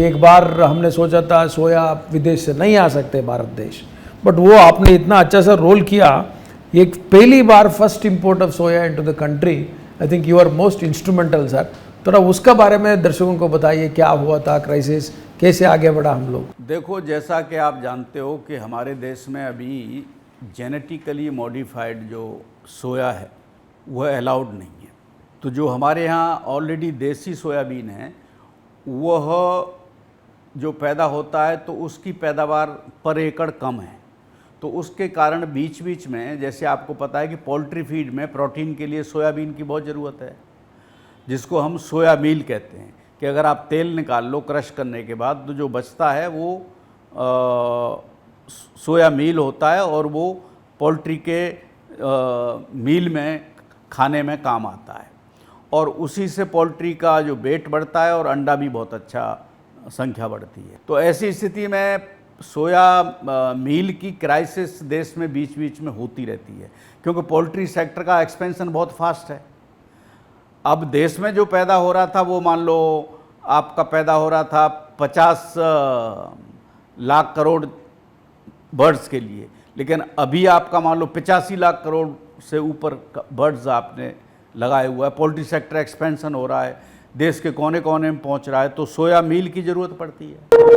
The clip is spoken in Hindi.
एक बार हमने सोचा था सोया विदेश से नहीं आ सकते भारत देश, बट वो आपने इतना अच्छा सा रोल किया, ये पहली बार first import of soya into the country. I think you are most instrumental sir. थोड़ा उसका बारे में दर्शकों को बताइए, क्या हुआ था क्राइसिस, कैसे आगे बढ़ा हम लोग। देखो, जैसा कि आप जानते हो कि हमारे देश में अभी जेनेटिकली मॉडिफाइड जो सोया है वह अलाउड नहीं है। तो जो हमारे यहाँ ऑलरेडी देसी सोयाबीन है वह जो पैदा होता है तो उसकी पैदावार पर एकड़ कम है। तो उसके कारण बीच बीच में, जैसे आपको पता है कि पोल्ट्री फीड में प्रोटीन के लिए सोयाबीन की बहुत ज़रूरत है, जिसको हम सोया मील कहते हैं, कि अगर आप तेल निकाल लो क्रश करने के बाद तो जो बचता है वो सोया मील होता है और वो पोल्ट्री के मील में खाने में काम आता है और उसी से पोल्ट्री का जो वेट बढ़ता है और अंडा भी बहुत अच्छा संख्या बढ़ती है। तो ऐसी स्थिति में सोया मील की क्राइसिस देश में बीच बीच में होती रहती है, क्योंकि पोल्ट्री सेक्टर का एक्सपेंशन बहुत फास्ट है। अब देश में जो पैदा हो रहा था वो मान लो आपका पैदा हो रहा था 50 लाख करोड़ बर्ड्स के लिए, लेकिन अभी आपका मान लो 85 लाख करोड़ से ऊपर बर्ड्स आपने लगाए हुआ है। पोल्ट्री सेक्टर एक्सपेंशन हो रहा है, देश के कोने कोने में पहुंच रहा है, तो सोया मील की ज़रूरत पड़ती है।